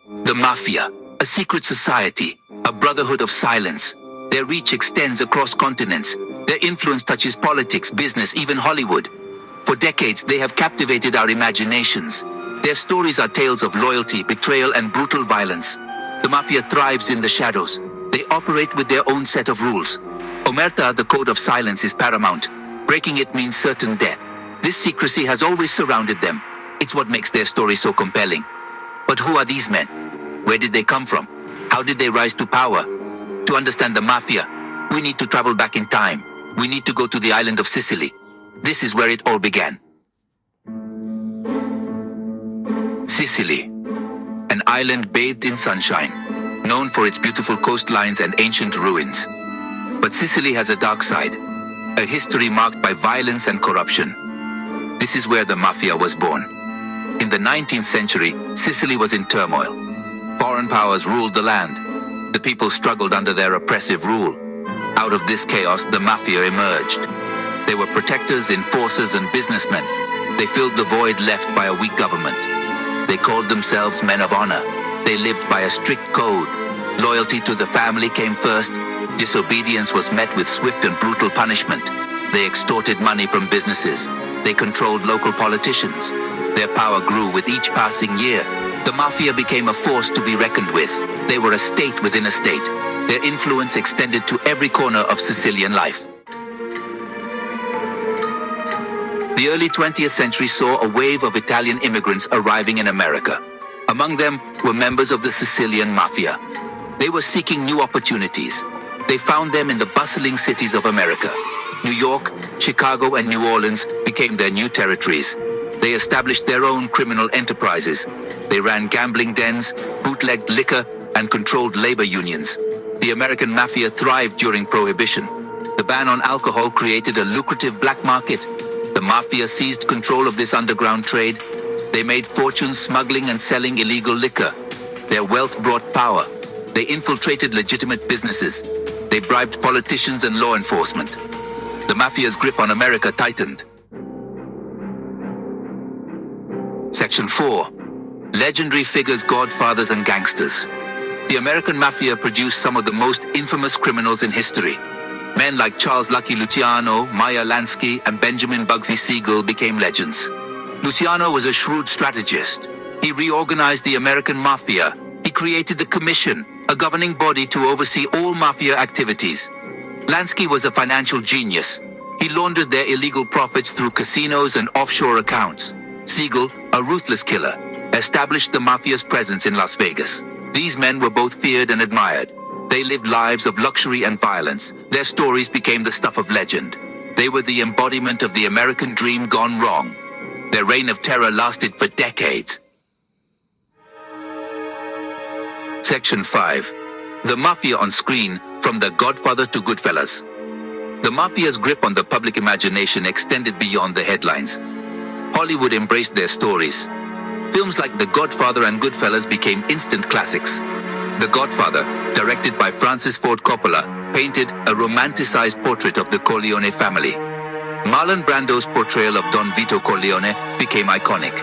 The Mafia, a secret society, a brotherhood of silence. Their reach extends across continents. Their influence touches politics, business, even Hollywood. For decades, they have captivated our imaginations. Their stories are tales of loyalty, betrayal, and brutal violence. The Mafia thrives in the shadows. They operate with their own set of rules. Omerta, the code of silence, is paramount. Breaking it means certain death. This secrecy has always surrounded them. It's what makes their story so compelling. But who are these men? Where did they come from? How did they rise to power? To understand the Mafia, we need to travel back in time. We need to go to the island of Sicily. This is where it all began. Sicily, an island bathed in sunshine, known for its beautiful coastlines and ancient ruins. But Sicily has a dark side, a history marked by violence and corruption. This is where the Mafia was born. In the 19th century, Sicily was in turmoil. Foreign powers ruled the land. The people struggled under their oppressive rule. Out of this chaos, the Mafia emerged. They were protectors, enforcers, and businessmen. They filled the void left by a weak government. They called themselves men of honor. They lived by a strict code. Loyalty to the family came first. Disobedience was met with swift and brutal punishment. They extorted money from businesses. They controlled local politicians. Their power grew with each passing year. The Mafia became a force to be reckoned with. They were a state within a state. Their influence extended to every corner of Sicilian life. The early 20th century saw a wave of Italian immigrants arriving in America. Among them were members of the Sicilian Mafia. They were seeking new opportunities. They found them in the bustling cities of America. New York, Chicago, and New Orleans became their new territories. They established their own criminal enterprises. They ran gambling dens, bootlegged liquor, and controlled labor unions. The American Mafia thrived during Prohibition. The ban on alcohol created a lucrative black market. The Mafia seized control of this underground trade. They made fortunes smuggling and selling illegal liquor. Their wealth brought power. They infiltrated legitimate businesses. They bribed politicians and law enforcement. The Mafia's grip on America tightened. Section 4. Legendary figures, godfathers, and gangsters. The American Mafia produced some of the most infamous criminals in history. Men like Charles Lucky Luciano, Meyer Lansky, and Benjamin Bugsy Siegel became legends. Luciano was a shrewd strategist. He reorganized the American Mafia. He created the Commission, a governing body to oversee all Mafia activities. Lansky was a financial genius. He laundered their illegal profits through casinos and offshore accounts. Siegel, a ruthless killer, established the Mafia's presence in Las Vegas. These men were both feared and admired. They lived lives of luxury and violence. Their stories became the stuff of legend. They were the embodiment of the American dream gone wrong. Their reign of terror lasted for decades. Section 5. The Mafia on screen, from The Godfather to Goodfellas. The Mafia's grip on the public imagination extended beyond the headlines. Hollywood embraced their stories. Films like The Godfather and Goodfellas became instant classics. The Godfather, directed by Francis Ford Coppola, painted a romanticized portrait of the Corleone family. Marlon Brando's portrayal of Don Vito Corleone became iconic.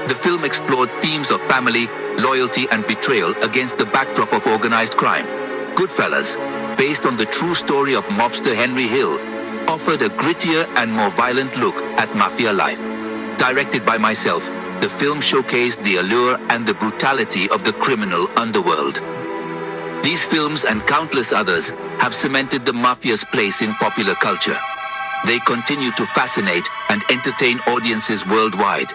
The film explored themes of family, loyalty, and betrayal against the backdrop of organized crime. Goodfellas, based on the true story of mobster Henry Hill, offered a grittier and more violent look at Mafia life. Directed by myself, the film showcased the allure and the brutality of the criminal underworld. These films and countless others have cemented the Mafia's place in popular culture. They continue to fascinate and entertain audiences worldwide.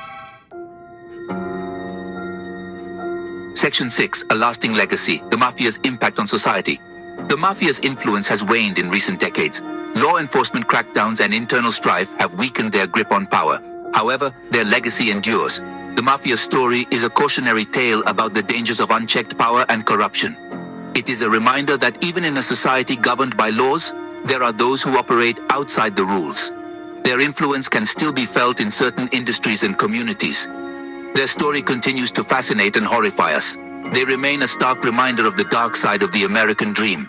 Section 6. A lasting legacy. The Mafia's impact on society. The Mafia's influence has waned in recent decades. Law enforcement crackdowns and internal strife have weakened their grip on power. However, their legacy endures. The Mafia's story is a cautionary tale about the dangers of unchecked power and corruption. It is a reminder that even in a society governed by laws, there are those who operate outside the rules. Their influence can still be felt in certain industries and communities. Their story continues to fascinate and horrify us. They remain a stark reminder of the dark side of the American dream.